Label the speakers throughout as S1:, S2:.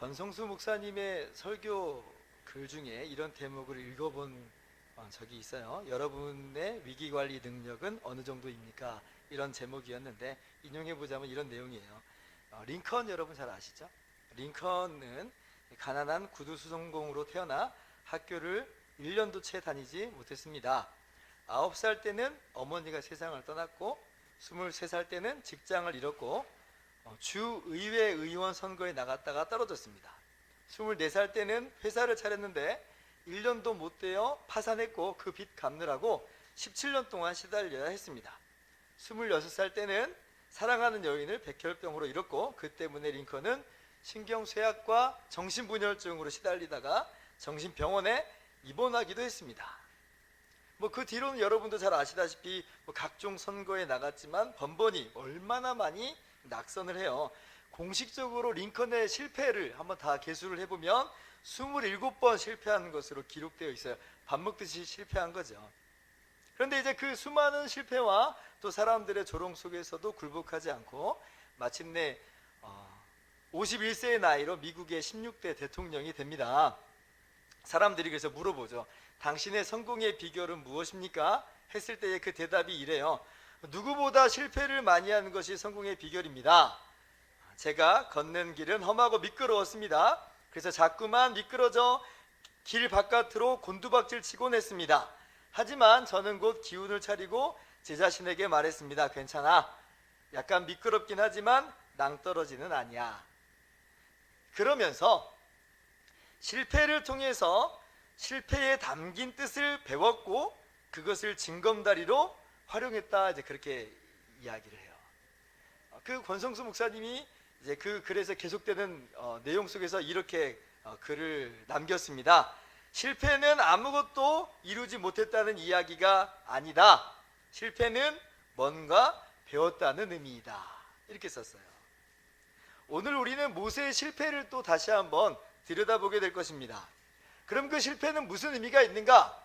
S1: 권성수 목사님의 설교 글 중에 이런 대목을 읽어본 적이 있어요. 여러분의 위기관리 능력은 어느 정도입니까? 이런 제목이었는데 인용해보자면 이런 내용이에요. 링컨 여러분 잘 아시죠? 링컨은 가난한 구두수송공으로 태어나 학교를 1년도 채 다니지 못했습니다. 9살 때는 어머니가 세상을 떠났고 23살 때는 직장을 잃었고 주의회 의원 선거에 나갔다가 떨어졌습니다. 24살 때는 회사를 차렸는데 1년도 못 되어 파산했고 그 빚 갚느라고 17년 동안 시달려야 했습니다. 26살 때는 사랑하는 여인을 백혈병으로 잃었고 그 때문에 링컨은 신경쇠약과 정신분열증으로 시달리다가 정신병원에 입원하기도 했습니다. 그 뒤로는 여러분도 잘 아시다시피 각종 선거에 나갔지만 번번이 얼마나 많이 낙선을 해요. 공식적으로 링컨의 실패를 한번 다 계수를 해보면 27번 실패한 것으로 기록되어 있어요. 밥 먹듯이 실패한 거죠. 그런데 이제 그 수많은 실패와 또 사람들의 조롱 속에서도 굴복하지 않고 마침내 51세의 나이로 미국의 16대 대통령이 됩니다. 사람들이 그래서 물어보죠. 당신의 성공의 비결은 무엇입니까? 했을 때의 그 대답이 이래요. 누구보다 실패를 많이 하는 것이 성공의 비결입니다. 제가 걷는 길은 험하고 미끄러웠습니다. 그래서 자꾸만 미끄러져 길 바깥으로 곤두박질 치곤 했습니다. 하지만 저는 곧 기운을 차리고 제 자신에게 말했습니다. 괜찮아. 약간 미끄럽긴 하지만 낭떠러지는 아니야. 그러면서 실패를 통해서 실패에 담긴 뜻을 배웠고 그것을 징검다리로 활용했다. 이제 그렇게 이야기를 해요. 그 권성수 목사님이 이제 그 글에서 계속되는 내용 속에서 이렇게 글을 남겼습니다. 실패는 아무것도 이루지 못했다는 이야기가 아니다. 실패는 뭔가 배웠다는 의미이다. 이렇게 썼어요. 오늘 우리는 모세의 실패를 또 다시 한번 들여다보게 될 것입니다. 그럼 그 실패는 무슨 의미가 있는가?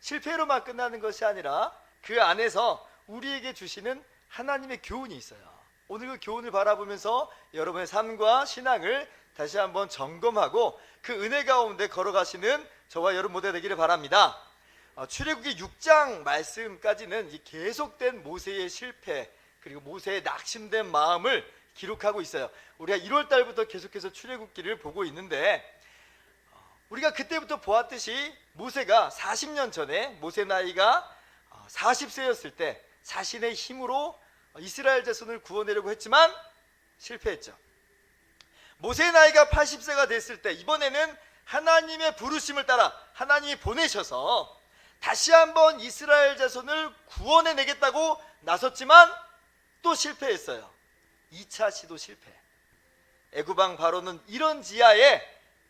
S1: 실패로만 끝나는 것이 아니라 그 안에서 우리에게 주시는 하나님의 교훈이 있어요. 오늘 그 교훈을 바라보면서 여러분의 삶과 신앙을 다시 한번 점검하고 그 은혜 가운데 걸어가시는 저와 여러분 모두 되기를 바랍니다. 출애굽기 6장 말씀까지는 이 계속된 모세의 실패 그리고 모세의 낙심된 마음을 기록하고 있어요. 우리가 1월 달부터 계속해서 출애굽기를 보고 있는데 우리가 그때부터 보았듯이 모세가 40년 전에 모세 나이가 40세였을 때 자신의 힘으로 이스라엘 자손을 구원하려고 했지만 실패했죠. 모세의 나이가 80세가 됐을 때 이번에는 하나님의 부르심을 따라 하나님이 보내셔서 다시 한번 이스라엘 자손을 구원해내겠다고 나섰지만 또 실패했어요. 2차 시도 실패. 애굽왕 바로는 이런 지하에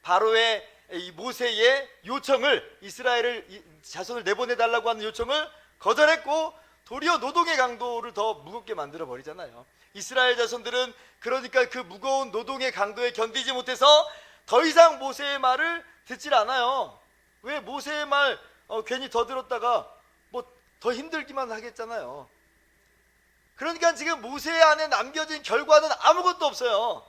S1: 바로의 이 모세의 요청을 이스라엘을 자손을 내보내달라고 하는 요청을 거절했고 도리어 노동의 강도를 더 무겁게 만들어 버리잖아요. 이스라엘 자손들은 그러니까 그 무거운 노동의 강도에 견디지 못해서 더 이상 모세의 말을 듣질 않아요. 왜? 모세의 말 괜히 더 들었다가 더 힘들기만 하겠잖아요. 그러니까 지금 모세 안에 남겨진 결과는 아무것도 없어요.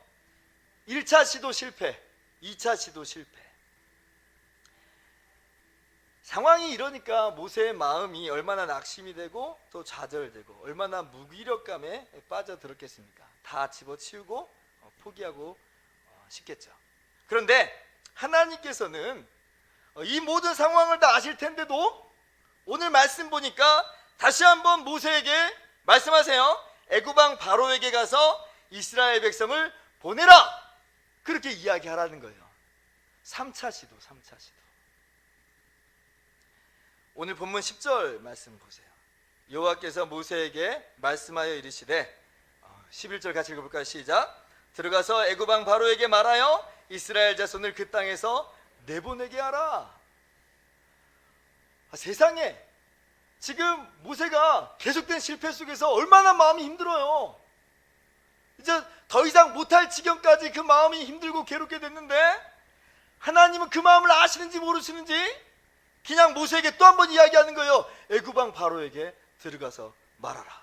S1: 1차 시도 실패, 2차 시도 실패. 상황이 이러니까 모세의 마음이 얼마나 낙심이 되고 또 좌절되고 얼마나 무기력감에 빠져들었겠습니까? 다 집어치우고 포기하고 싶겠죠. 그런데 하나님께서는 이 모든 상황을 다 아실 텐데도 오늘 말씀 보니까 다시 한번 모세에게 말씀하세요. 애굽왕 바로에게 가서 이스라엘 백성을 보내라. 그렇게 이야기하라는 거예요. 3차 시도, 3차 시도. 오늘 본문 10절 말씀 보세요. 여호와께서 모세에게 말씀하여 이르시되 11절 같이 읽어볼까요? 시작. 들어가서 애굽왕 바로에게 말하여 이스라엘 자손을 그 땅에서 내보내게 하라. 세상에 지금 모세가 계속된 실패 속에서 얼마나 마음이 힘들어요. 이제 더 이상 못할 지경까지 그 마음이 힘들고 괴롭게 됐는데 하나님은 그 마음을 아시는지 모르시는지 그냥 모세에게 또 한 번 이야기하는 거예요. 애굽왕 바로에게 들어가서 말하라.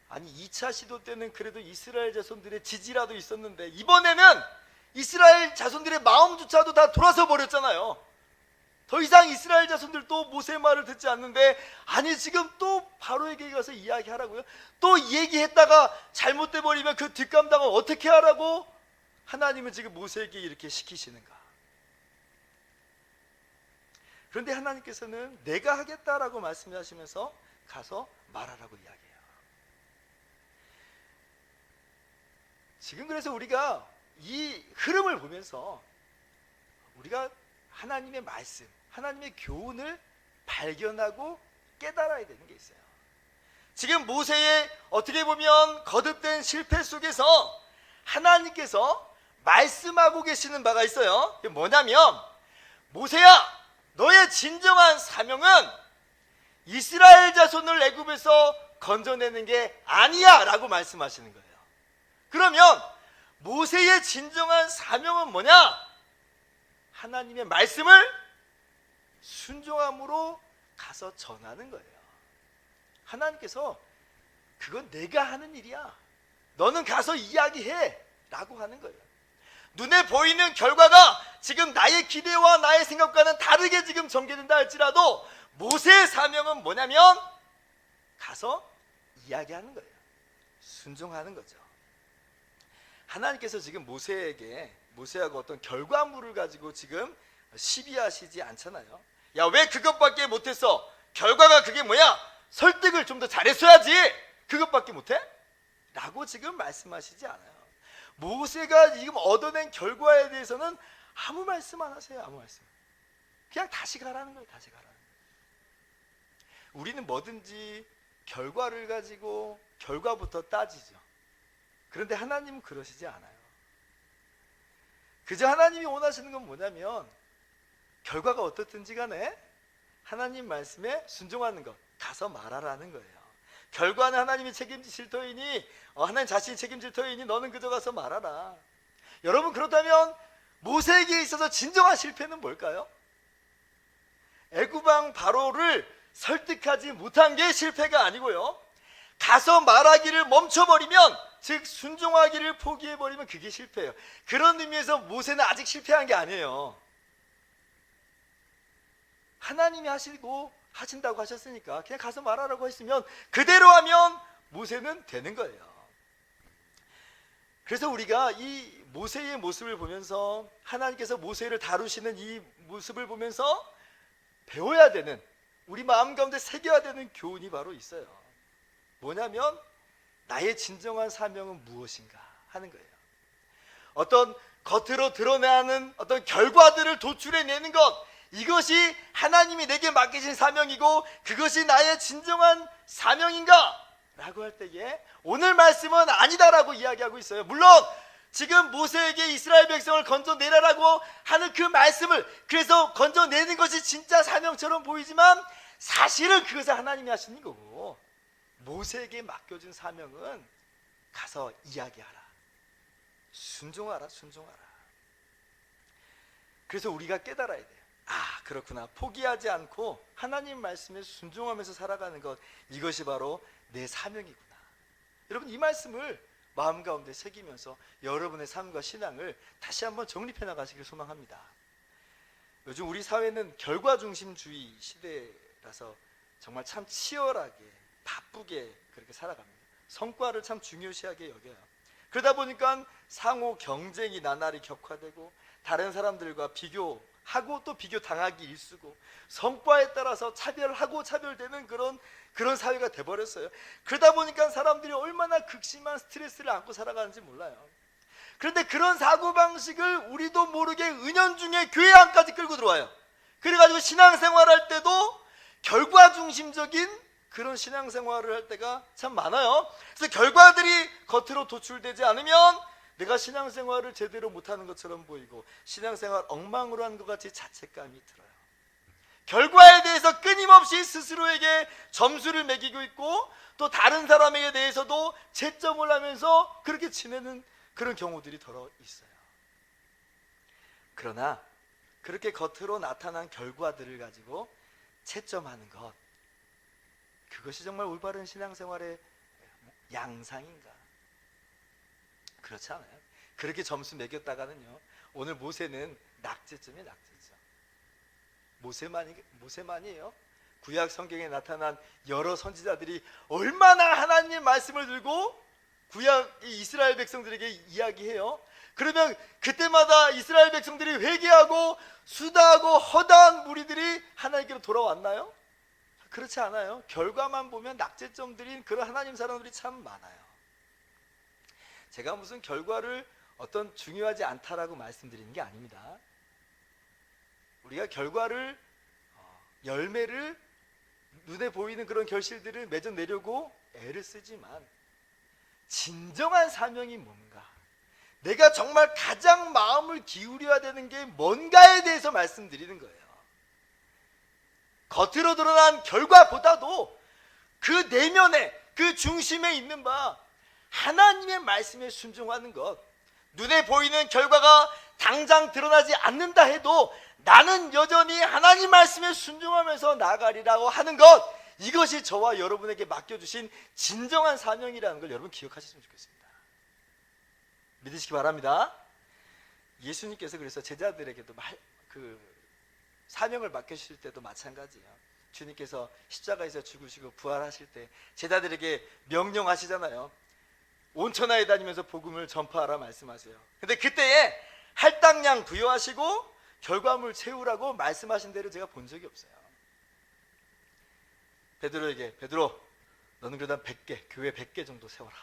S1: 아니 2차 시도 때는 그래도 이스라엘 자손들의 지지라도 있었는데 이번에는 이스라엘 자손들의 마음조차도 다 돌아서 버렸잖아요. 더 이상 이스라엘 자손들도 모세의 말을 듣지 않는데, 아니 지금 또 바로에게 가서 이야기하라고요? 또 얘기했다가 잘못돼 버리면 그 뒷감당을 어떻게 하라고 하나님은 지금 모세에게 이렇게 시키시는가? 그런데 하나님께서는 내가 하겠다라고 말씀하시면서 가서 말하라고 이야기해요. 지금 그래서 우리가 이 흐름을 보면서 우리가 하나님의 말씀, 하나님의 교훈을 발견하고 깨달아야 되는 게 있어요. 지금 모세의 어떻게 보면 거듭된 실패 속에서 하나님께서 말씀하고 계시는 바가 있어요. 그게 뭐냐면, 모세야, 너의 진정한 사명은 이스라엘 자손을 애굽에서 건져내는 게 아니야 라고 말씀하시는 거예요. 그러면 모세의 진정한 사명은 뭐냐? 하나님의 말씀을 순종함으로 가서 전하는 거예요. 하나님께서 그건 내가 하는 일이야, 너는 가서 이야기해 라고 하는 거예요. 눈에 보이는 결과가 지금 나의 기대와 나의 생각과는 다르게 지금 전개된다 할지라도 모세의 사명은 뭐냐면 가서 이야기하는 거예요. 순종하는 거죠. 하나님께서 지금 모세하고 어떤 결과물을 가지고 지금 시비하시지 않잖아요. 야, 왜 그것밖에 못했어? 결과가 그게 뭐야? 설득을 좀 더 잘했어야지. 그것밖에 못해? 라고 지금 말씀하시지 않아요. 모세가 지금 얻어낸 결과에 대해서는 아무 말씀 안 하세요. 아무 말씀. 그냥 다시 가라는 거예요. 다시 가라는 거예요. 우리는 뭐든지 결과를 가지고 결과부터 따지죠. 그런데 하나님은 그러시지 않아요. 그저 하나님이 원하시는 건 뭐냐면 결과가 어떻든지 간에 하나님 말씀에 순종하는 것, 가서 말하라는 거예요. 결과는 하나님이 책임지실 터이니, 하나님 자신이 책임질 터이니 너는 그저 가서 말하라. 여러분, 그렇다면 모세에게 있어서 진정한 실패는 뭘까요? 애굽왕 바로를 설득하지 못한 게 실패가 아니고요, 가서 말하기를 멈춰버리면, 즉 순종하기를 포기해버리면 그게 실패예요. 그런 의미에서 모세는 아직 실패한 게 아니에요. 하나님이 하신다고 하셨으니까 그냥 가서 말하라고 했으면 그대로 하면 모세는 되는 거예요. 그래서 우리가 이 모세의 모습을 보면서, 하나님께서 모세를 다루시는 이 모습을 보면서 배워야 되는, 우리 마음 가운데 새겨야 되는 교훈이 바로 있어요. 뭐냐면 나의 진정한 사명은 무엇인가 하는 거예요. 어떤 겉으로 드러나는 어떤 결과들을 도출해내는 것, 이것이 하나님이 내게 맡기신 사명이고 그것이 나의 진정한 사명인가? 라고 할 때에 오늘 말씀은 아니다라고 이야기하고 있어요. 물론 지금 모세에게 이스라엘 백성을 건져내라라고 하는 그 말씀을, 그래서 건져내는 것이 진짜 사명처럼 보이지만 사실은 그것을 하나님이 하시는 거고, 모세에게 맡겨진 사명은 가서 이야기하라, 순종하라, 순종하라. 그래서 우리가 깨달아야 돼요. 아, 그렇구나. 포기하지 않고 하나님 말씀에 순종하면서 살아가는 것, 이것이 바로 내 사명이구나. 여러분, 이 말씀을 마음 가운데 새기면서 여러분의 삶과 신앙을 다시 한번 정립해 나가시길 소망합니다. 요즘 우리 사회는 결과 중심주의 시대라서 정말 참 치열하게 바쁘게 그렇게 살아갑니다. 성과를 참 중요시하게 여겨요. 그러다 보니까 상호 경쟁이 나날이 격화되고 다른 사람들과 비교하고 또 비교당하기 일쑤고 성과에 따라서 차별하고 차별되는 그런 사회가 돼버렸어요. 그러다 보니까 사람들이 얼마나 극심한 스트레스를 안고 살아가는지 몰라요. 그런데 그런 사고방식을 우리도 모르게 은연중에 교회 안까지 끌고 들어와요. 그래가지고 신앙생활할 때도 결과 중심적인 그런 신앙생활을 할 때가 참 많아요. 그래서 결과들이 겉으로 도출되지 않으면 내가 신앙생활을 제대로 못하는 것처럼 보이고 신앙생활 엉망으로 한 것 같이 자책감이 들어요. 결과에 대해서 끊임없이 스스로에게 점수를 매기고 있고 또 다른 사람에게 대해서도 채점을 하면서 그렇게 지내는 그런 경우들이 더러 있어요. 그러나 그렇게 겉으로 나타난 결과들을 가지고 채점하는 것, 그것이 정말 올바른 신앙생활의 양상인가? 그렇지 않아요. 그렇게 점수 매겼다가는요, 오늘 모세는 낙제점이에요. 낙제점. 모세만이에요. 구약 성경에 나타난 여러 선지자들이 얼마나 하나님의 말씀을 들고 구약 이스라엘 백성들에게 이야기해요. 그러면 그때마다 이스라엘 백성들이 회개하고 수다하고 허다한 무리들이 하나님께로 돌아왔나요? 그렇지 않아요. 결과만 보면 낙제점들인 그런 하나님 사람들이 참 많아요. 제가 무슨 결과를 어떤 중요하지 않다라고 말씀드리는 게 아닙니다. 우리가 결과를, 열매를, 눈에 보이는 그런 결실들을 맺어내려고 애를 쓰지만 진정한 사명이 뭔가, 내가 정말 가장 마음을 기울여야 되는 게 뭔가에 대해서 말씀드리는 거예요. 겉으로 드러난 결과보다도 그 내면에, 그 중심에 있는 바 하나님의 말씀에 순종하는 것, 눈에 보이는 결과가 당장 드러나지 않는다 해도 나는 여전히 하나님 말씀에 순종하면서 나아가리라고 하는 것, 이것이 저와 여러분에게 맡겨주신 진정한 사명이라는 걸 여러분 기억하셨으면 좋겠습니다. 믿으시기 바랍니다. 예수님께서 그래서 제자들에게도 사명을 맡겨주실 때도 마찬가지예요. 주님께서 십자가에서 죽으시고 부활하실 때 제자들에게 명령하시잖아요. 온 천하에 다니면서 복음을 전파하라 말씀하세요. 근데 그때에 할당량 부여하시고 결과물 채우라고 말씀하신 대로 제가 본 적이 없어요. 베드로에게, 베드로 너는 그러다 100개, 교회 100개 정도 세워라.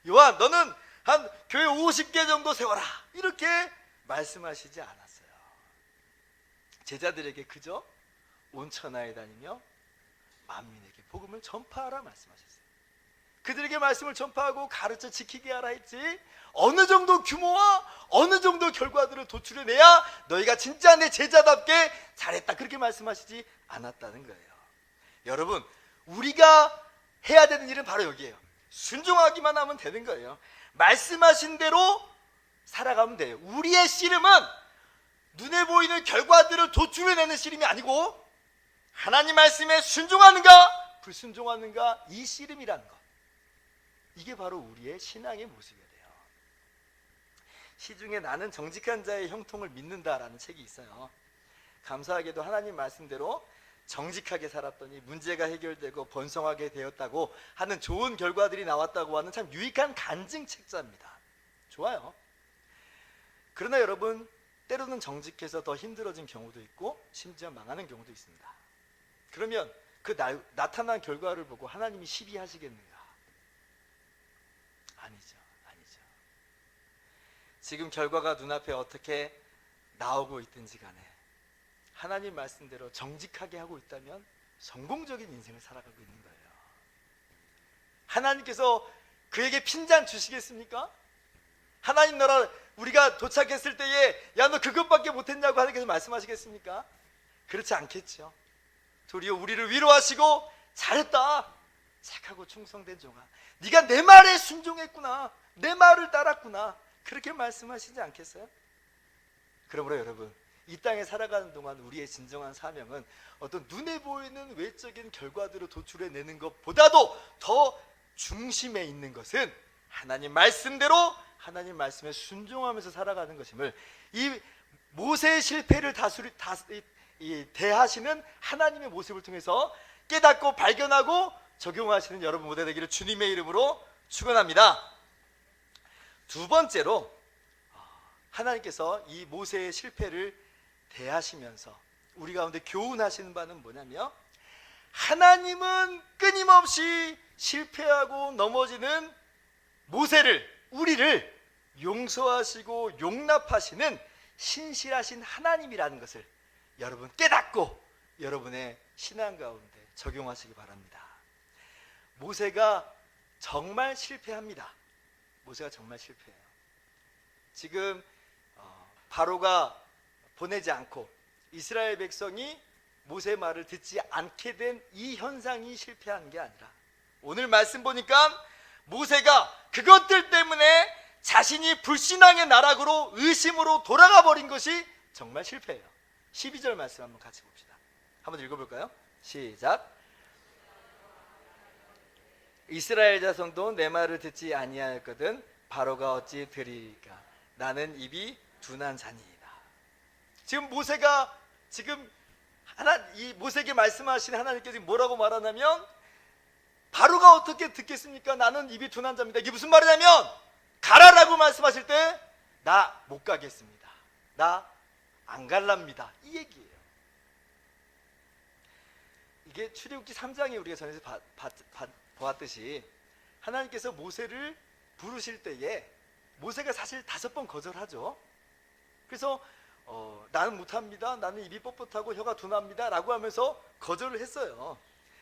S1: 요한 너는 한 교회 50개 정도 세워라, 이렇게 말씀하시지 않았어요. 제자들에게 그저 온 천하에 다니며 만민에게 복음을 전파하라 말씀하셨어요. 그들에게 말씀을 전파하고 가르쳐 지키게 하라 했지, 어느 정도 규모와 어느 정도 결과들을 도출해내야 너희가 진짜 내 제자답게 잘했다, 그렇게 말씀하시지 않았다는 거예요. 여러분, 우리가 해야 되는 일은 바로 여기에요. 순종하기만 하면 되는 거예요. 말씀하신 대로 살아가면 돼요. 우리의 씨름은 눈에 보이는 결과들을 도출해내는 씨름이 아니고 하나님 말씀에 순종하는가 불순종하는가, 이 씨름이라는 것, 이게 바로 우리의 신앙의 모습이에요. 시중에 나는 정직한 자의 형통을 믿는다라는 책이 있어요. 감사하게도 하나님 말씀대로 정직하게 살았더니 문제가 해결되고 번성하게 되었다고 하는 좋은 결과들이 나왔다고 하는 참 유익한 간증 책자입니다. 좋아요. 그러나 여러분, 때로는 정직해서 더 힘들어진 경우도 있고 심지어 망하는 경우도 있습니다. 그러면 그 나타난 결과를 보고 하나님이 시비하시겠는가? 아니죠. 아니죠. 지금 결과가 눈앞에 어떻게 나오고 있든지 간에 하나님 말씀대로 정직하게 하고 있다면 성공적인 인생을 살아가고 있는 거예요. 하나님께서 그에게 핀잔 주시겠습니까? 하나님 나라 우리가 도착했을 때에 야 너 그것밖에 못했냐고 하나님께서 말씀하시겠습니까? 그렇지 않겠죠. 도리어 우리를 위로하시고 잘했다, 착하고 충성된 종아, 네가 내 말에 순종했구나, 내 말을 따랐구나, 그렇게 말씀하시지 않겠어요? 그러므로 여러분, 이 땅에 살아가는 동안 우리의 진정한 사명은 어떤 눈에 보이는 외적인 결과들을 도출해내는 것보다도 더 중심에 있는 것은 하나님 말씀대로 하나님 말씀에 순종하면서 살아가는 것임을, 이 모세의 실패를 대하시는 하나님의 모습을 통해서 깨닫고 발견하고 적용하시는 여러분 모두 되기를 주님의 이름으로 축원합니다. 두 번째로, 하나님께서 이 모세의 실패를 대하시면서 우리 가운데 교훈하시는 바는 뭐냐면, 하나님은 끊임없이 실패하고 넘어지는 모세를, 우리를 용서하시고 용납하시는 신실하신 하나님이라는 것을 여러분 깨닫고 여러분의 신앙 가운데 적용하시기 바랍니다. 모세가 정말 실패합니다. 모세가 정말 실패해요. 지금 바로가 보내지 않고 이스라엘 백성이 모세 말을 듣지 않게 된 이 현상이 실패한 게 아니라, 오늘 말씀 보니까 모세가 그것들 때문에 자신이 불신앙의 나락으로 의심으로 돌아가 버린 것이 정말 실패예요. 12절 말씀 한번 같이 봅시다. 한번 읽어볼까요? 시작. 이스라엘 자손도 내 말을 듣지 아니하였거든 바로가 어찌 들으리까? 나는 입이 둔한 자니이다. 지금 모세가 이 모세에게 말씀하신 하나님께서 뭐라고 말하냐면, 바로가 어떻게 듣겠습니까? 나는 입이 둔한 자입니다. 이게 무슨 말이냐면, 가라라고 말씀하실 때 나 못 가겠습니다, 나 안 갈랍니다, 이 얘기예요. 이게 출애굽기 3장에 우리가 전에서 보았듯이 하나님께서 모세를 부르실 때에 모세가 사실 5번 거절하죠. 그래서 나는 못합니다, 나는 입이 뻣뻣하고 혀가 둔합니다 라고 하면서 거절을 했어요.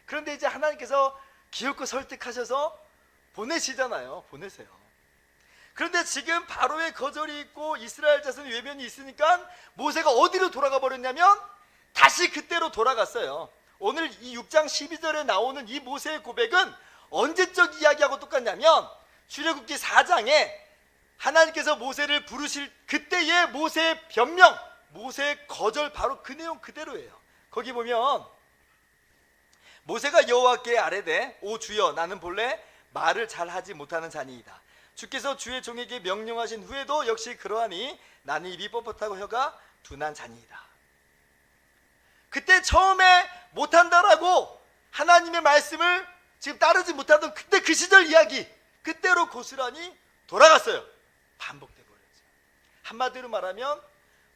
S1: 그런데 이제 하나님께서 기어코 설득하셔서 보내시잖아요. 보내세요. 그런데 지금 바로의 거절이 있고 이스라엘 자손 외면이 있으니까 모세가 어디로 돌아가 버렸냐면 다시 그때로 돌아갔어요. 오늘 이 6장 12절에 나오는 이 모세의 고백은 언제적 이야기하고 똑같냐면, 출애굽기 4장에 하나님께서 모세를 부르실 그때의 모세의 변명, 모세의 거절, 바로 그 내용 그대로예요. 거기 보면 모세가 여호와께 아뢰되 오 주여, 나는 본래 말을 잘하지 못하는 자니이다. 주께서 주의 종에게 명령하신 후에도 역시 그러하니 나는 입이 뻣뻣하고 혀가 둔한 자니이다. 그때 처음에 못한다라고 하나님의 말씀을 지금 따르지 못하던 그때 그 시절 이야기 그때로 고스란히 돌아갔어요. 반복돼 버렸죠. 한마디로 말하면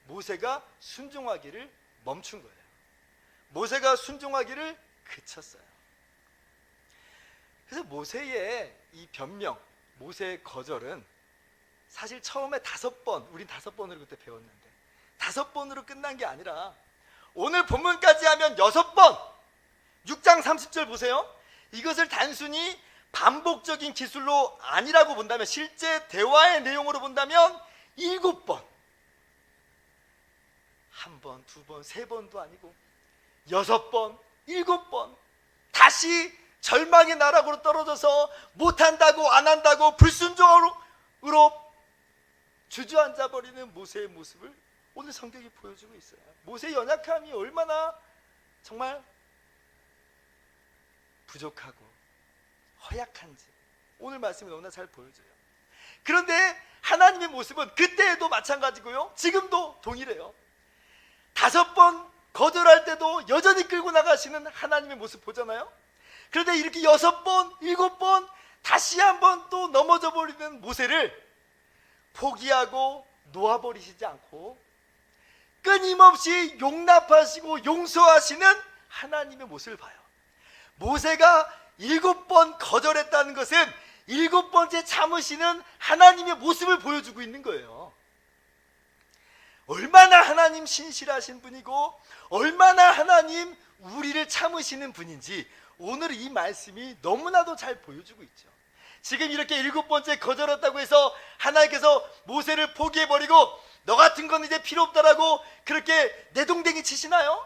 S1: 모세가 순종하기를 멈춘 거예요. 모세가 순종하기를 그쳤어요. 그래서 모세의 이 변명, 모세의 거절은 사실 처음에 5번, 우린 5번으로 그때 배웠는데 5번으로 끝난 게 아니라 오늘 본문까지 하면 6번, 6장 30절 보세요. 이것을 단순히 반복적인 기술로 아니라고 본다면, 실제 대화의 내용으로 본다면 7번, 1번, 2번, 3번도 아니고 6번, 7번 다시 절망의 나락으로 떨어져서 못한다고 안 한다고 불순종으로 주저앉아 버리는 모세의 모습을 오늘 성경이 보여주고 있어요. 모세의 연약함이 얼마나 정말 부족하고 허약한지 오늘 말씀이 너무나 잘 보여줘요. 그런데 하나님의 모습은 그때에도 마찬가지고요, 지금도 동일해요. 5번 거절할 때도 여전히 끌고 나가시는 하나님의 모습 보잖아요. 그런데 이렇게 6번, 7번 다시 한번 또 넘어져 버리는 모세를 포기하고 놓아버리시지 않고 끊임없이 용납하시고 용서하시는 하나님의 모습을 봐요. 모세가 7번 거절했다는 것은 7번째 참으시는 하나님의 모습을 보여주고 있는 거예요. 얼마나 하나님 신실하신 분이고 얼마나 하나님 우리를 참으시는 분인지 오늘 이 말씀이 너무나도 잘 보여주고 있죠. 지금 이렇게 7번째 거절했다고 해서 하나님께서 모세를 포기해버리고 너 같은 건 이제 필요 없다라고 그렇게 내동댕이 치시나요?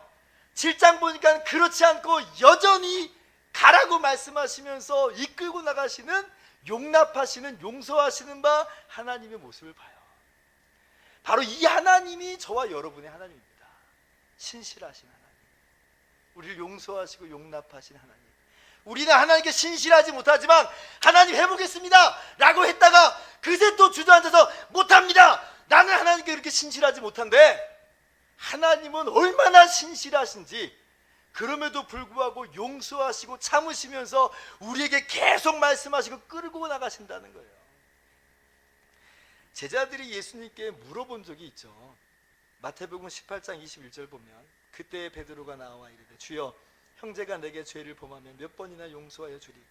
S1: 7장 보니까 그렇지 않고 여전히 가라고 말씀하시면서 이끌고 나가시는, 용납하시는, 용서하시는 바 하나님의 모습을 봐요. 바로 이 하나님이 저와 여러분의 하나님입니다. 신실하신 하나님, 우리를 용서하시고 용납하신 하나님. 우리는 하나님께 신실하지 못하지만 하나님 해보겠습니다 라고 했다가 그새 또 주저앉아서 못합니다, 나는 하나님께 이렇게 신실하지 못한데, 하나님은 얼마나 신실하신지 그럼에도 불구하고 용서하시고 참으시면서 우리에게 계속 말씀하시고 끌고 나가신다는 거예요. 제자들이 예수님께 물어본 적이 있죠. 마태복음 18장 21절 보면 그때 베드로가 나와 이르되 주여, 형제가 내게 죄를 범하면 몇 번이나 용서하여 주리까?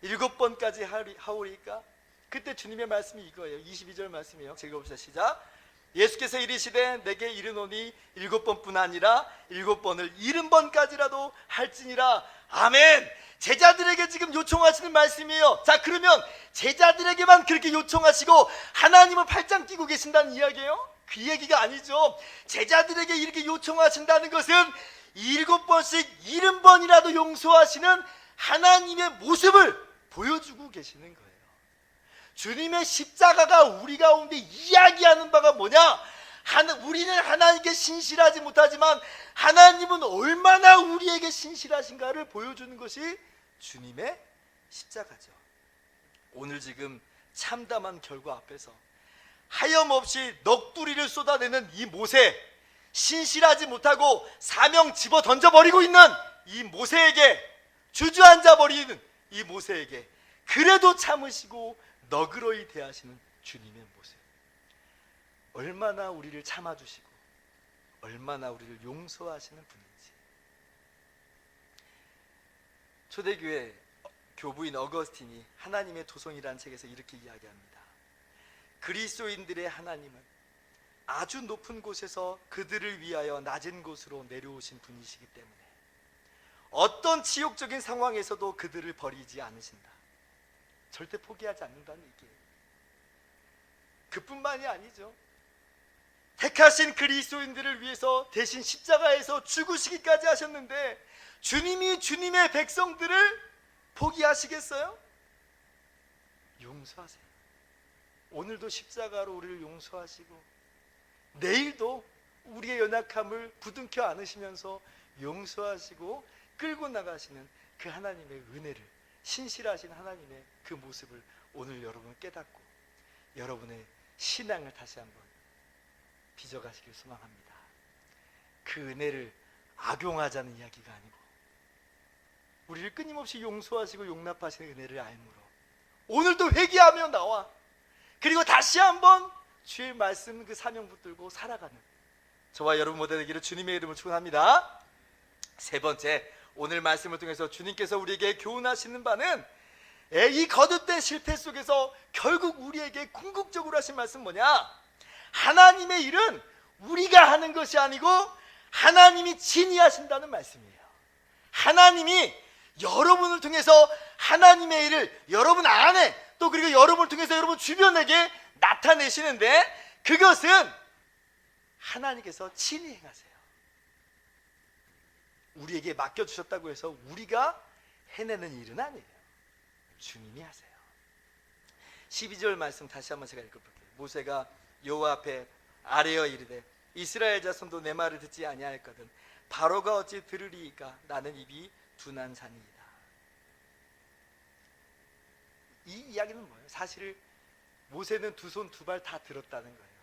S1: 7번까지 하오리까? 그때 주님의 말씀이 이거예요. 22절 말씀이에요. 읽어봅시다. 시작. 예수께서 이르시되 내게 이르노니 7번뿐 아니라 7번을 70번까지라도 할지니라. 아멘. 제자들에게 지금 요청하시는 말씀이에요. 자, 그러면 제자들에게만 그렇게 요청하시고 하나님은 팔짱 끼고 계신다는 이야기예요? 그 얘기가 아니죠. 제자들에게 이렇게 요청하신다는 것은 7번씩 70번이라도 용서하시는 하나님의 모습을 보여주고 계시는 거예요. 주님의 십자가가 우리 가운데 이야기하는 바가 뭐냐? 우리는 하나님께 신실하지 못하지만 하나님은 얼마나 우리에게 신실하신가를 보여주는 것이 주님의 십자가죠. 오늘 지금 참담한 결과 앞에서 하염없이 넋두리를 쏟아내는 이 모세, 신실하지 못하고 사명 집어 던져버리고 있는 이 모세에게, 주저앉아 버리는 이 모세에게 그래도 참으시고 너그러이 대하시는 주님의 모습, 얼마나 우리를 참아주시고 얼마나 우리를 용서하시는 분인지. 초대교회 교부인 어거스틴이 하나님의 도성이라는 책에서 이렇게 이야기합니다. 그리스도인들의 하나님은 아주 높은 곳에서 그들을 위하여 낮은 곳으로 내려오신 분이시기 때문에 어떤 지옥적인 상황에서도 그들을 버리지 않으신다. 절대 포기하지 않는다는 얘기예요. 그뿐만이 아니죠. 택하신 그리스도인들을 위해서 대신 십자가에서 죽으시기까지 하셨는데 주님이 주님의 백성들을 포기하시겠어요? 용서하세요. 오늘도 십자가로 우리를 용서하시고 내일도 우리의 연약함을 부둥켜 안으시면서 용서하시고 끌고 나가시는 그 하나님의 은혜를, 신실하신 하나님의 그 모습을 오늘 여러분 깨닫고 여러분의 신앙을 다시 한번 빚어가시길 소망합니다. 그 은혜를 악용하자는 이야기가 아니고 우리를 끊임없이 용서하시고 용납하시는 은혜를 알므로 오늘도 회개하며 나와 그리고 다시 한번 주의 말씀 그 사명 붙들고 살아가는 저와 여러분 모두 되기를 주님의 이름으로 축원합니다. 세 번째, 오늘 말씀을 통해서 주님께서 우리에게 교훈하시는 바는 이 거듭된 실패 속에서 결국 우리에게 궁극적으로 하신 말씀 뭐냐? 하나님의 일은 우리가 하는 것이 아니고 하나님이 친히 하신다는 말씀이에요. 하나님이 여러분을 통해서 하나님의 일을 여러분 안에 또 그리고 여러분을 통해서 여러분 주변에게 나타내시는데 그것은 하나님께서 친히 행하세요. 우리에게 맡겨주셨다고 해서 우리가 해내는 일은 아니에요. 주님이 하세요. 12절 말씀 다시 한번 제가 읽어볼게요. 모세가 여호와 앞에 아뢰어 이르되 이스라엘 자손도 내 말을 듣지 아니하였거든 바로가 어찌 들으리이까 나는 입이 둔한 자니이다. 이 이야기는 뭐예요? 사실 모세는 두 손 두 발 다 들었다는 거예요.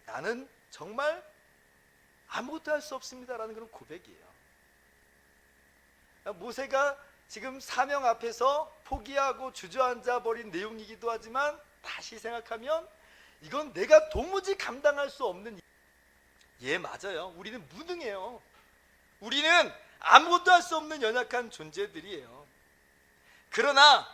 S1: 나는 정말 아무것도 할 수 없습니다라는 그런 고백이에요. 모세가 지금 사명 앞에서 포기하고 주저앉아 버린 내용이기도 하지만 다시 생각하면 이건 내가 도무지 감당할 수 없는, 예 맞아요. 우리는 무능해요. 우리는 아무것도 할 수 없는 연약한 존재들이에요. 그러나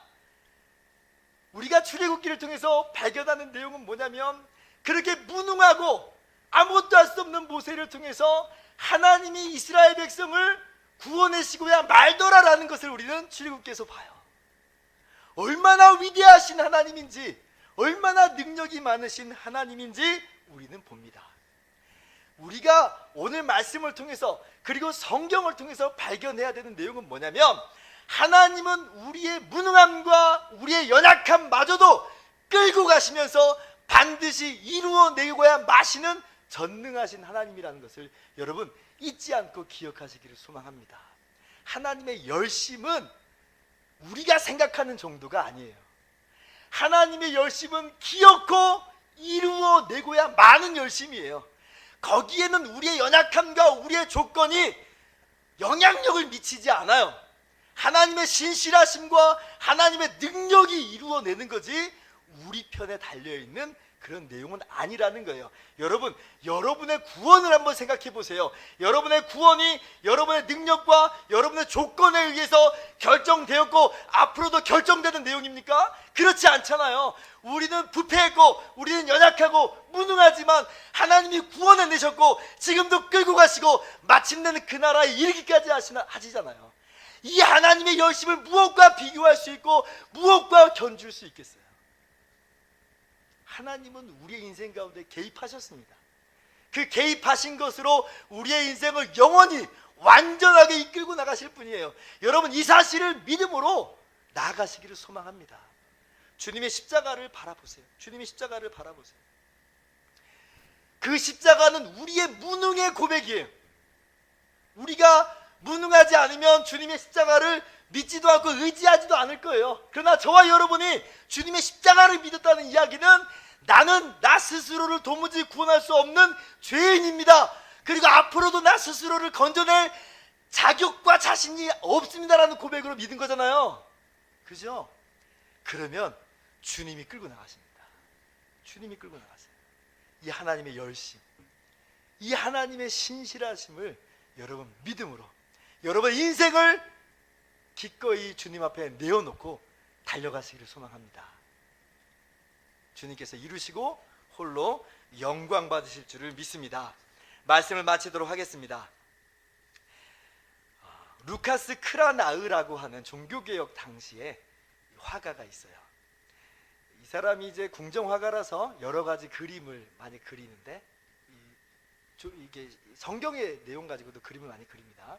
S1: 우리가 출애굽기를 통해서 발견하는 내용은 뭐냐면 그렇게 무능하고 아무것도 할 수 없는 모세를 통해서 하나님이 이스라엘 백성을 구원하시고야 말더라라는 것을 우리는 출애굽기에서 봐요. 얼마나 위대하신 하나님인지, 얼마나 능력이 많으신 하나님인지 우리는 봅니다. 우리가 오늘 말씀을 통해서 그리고 성경을 통해서 발견해야 되는 내용은 뭐냐면 하나님은 우리의 무능함과 우리의 연약함마저도 끌고 가시면서 반드시 이루어내고야 마시는 전능하신 하나님이라는 것을 여러분 잊지 않고 기억하시기를 소망합니다. 하나님의 열심은 우리가 생각하는 정도가 아니에요. 하나님의 열심은 기어코 이루어내고야 많은 열심이에요. 거기에는 우리의 연약함과 우리의 조건이 영향력을 미치지 않아요. 하나님의 신실하심과 하나님의 능력이 이루어내는 거지 우리 편에 달려있는 그런 내용은 아니라는 거예요. 여러분, 여러분의 구원을 한번 생각해 보세요. 여러분의 구원이 여러분의 능력과 여러분의 조건에 의해서 결정되었고 앞으로도 결정되는 내용입니까? 그렇지 않잖아요. 우리는 부패했고 우리는 연약하고 무능하지만 하나님이 구원해내셨고 지금도 끌고 가시고 마침내는 그 나라에 이르기까지 하시잖아요. 이 하나님의 열심을 무엇과 비교할 수 있고 무엇과 견줄 수 있겠어요? 하나님은 우리의 인생 가운데 개입하셨습니다. 그 개입하신 것으로 우리의 인생을 영원히 완전하게 이끌고 나가실 분이에요. 여러분 이 사실을 믿음으로 나아가시기를 소망합니다. 주님의 십자가를 바라보세요. 주님의 십자가를 바라보세요. 그 십자가는 우리의 무능의 고백이에요. 우리가 무능하지 않으면 주님의 십자가를 믿지도 않고 의지하지도 않을 거예요. 그러나 저와 여러분이 주님의 십자가를 믿었다는 이야기는 나는 나 스스로를 도무지 구원할 수 없는 죄인입니다. 그리고 앞으로도 나 스스로를 건져낼 자격과 자신이 없습니다라는 고백으로 믿은 거잖아요. 그죠? 그러면 주님이 끌고 나가십니다. 주님이 끌고 나가세요. 이 하나님의 열심, 이 하나님의 신실하심을 여러분 믿음으로 여러분 인생을 기꺼이 주님 앞에 내어놓고 달려가시기를 소망합니다. 주님께서 이루시고 홀로 영광 받으실 줄을 믿습니다. 말씀을 마치도록 하겠습니다. 루카스 크라나으라고 하는 종교개혁 당시에 화가가 있어요. 이 사람이 이제 궁정화가라서 여러 가지 그림을 많이 그리는데 이게 성경의 내용 가지고도 그림을 많이 그립니다.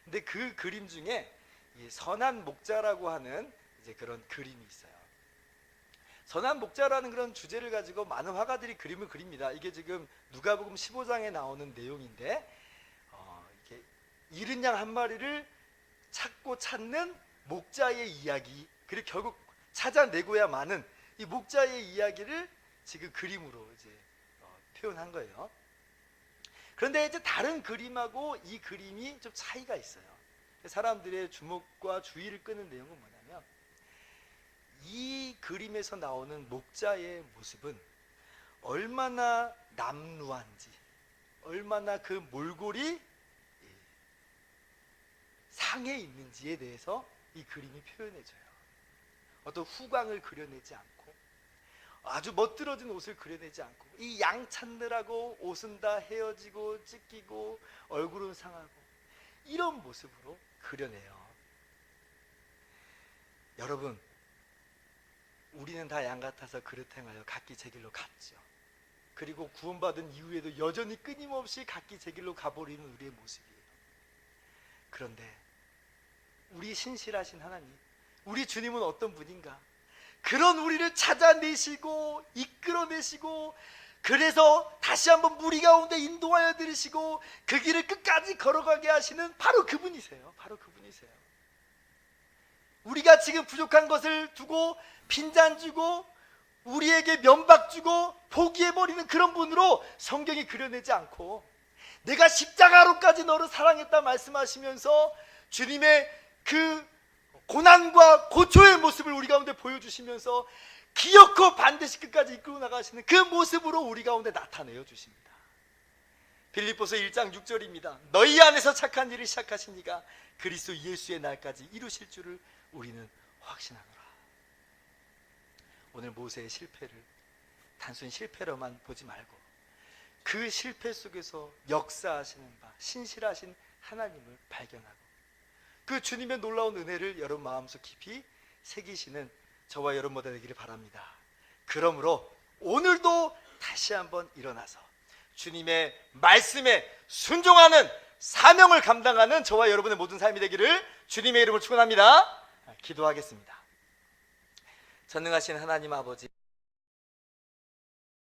S1: 근데 그 그림 중에 이 선한 목자라고 하는 이제 그런 그림이 있어요. 선한 목자라는 그런 주제를 가지고 많은 화가들이 그림을 그립니다. 이게 지금 누가복음 15장에 나오는 내용인데 이렇게 잃은 양 한 마리를 찾고 찾는 목자의 이야기, 그리고 결국 찾아내고야마는 이 목자의 이야기를 지금 그림으로 이제 표현한 거예요. 그런데 이제 다른 그림하고 이 그림이 좀 차이가 있어요. 사람들의 주목과 주의를 끄는 내용은 뭐냐면 이 그림에서 나오는 목자의 모습은 얼마나 남루한지, 얼마나 그 몰골이 상해 있는지에 대해서 이 그림이 표현해줘요. 어떤 후광을 그려내지 않고 아주 멋들어진 옷을 그려내지 않고 이 양 찾느라고 옷은 다 헤어지고 찢기고 얼굴은 상하고 이런 모습으로 그려내요. 여러분, 우리는 다 양 같아서 그릇 행하여 각기 제 길로 갔죠. 그리고 구원받은 이후에도 여전히 끊임없이 각기 제 길로 가버리는 우리의 모습이에요. 그런데 우리 신실하신 하나님, 우리 주님은 어떤 분인가? 그런 우리를 찾아내시고 이끌어내시고 그래서 다시 한번 무리 가운데 인도하여 들으시고 그 길을 끝까지 걸어가게 하시는 바로 그분이세요. 바로 그분이세요. 우리가 지금 부족한 것을 두고 빈잔 주고 우리에게 면박 주고 포기해버리는 그런 분으로 성경이 그려내지 않고 내가 십자가로까지 너를 사랑했다 말씀하시면서 주님의 그 고난과 고초의 모습을 우리 가운데 보여주시면서 기어코 반드시 끝까지 이끌고 나가시는 그 모습으로 우리 가운데 나타내어 주십니다. 빌립보서 1장 6절입니다. 너희 안에서 착한 일을 시작하신 이가 그리스도 예수의 날까지 이루실 줄을 우리는 확신하노라. 오늘 모세의 실패를 단순히 실패로만 보지 말고 그 실패 속에서 역사하시는 바 신실하신 하나님을 발견하고 그 주님의 놀라운 은혜를 여러분 마음속 깊이 새기시는 저와 여러분 모두 되기를 바랍니다. 그러므로 오늘도 다시 한번 일어나서 주님의 말씀에 순종하는 사명을 감당하는 저와 여러분의 모든 삶이 되기를 주님의 이름으로 축원합니다. 기도하겠습니다. 전능하신 하나님 아버지,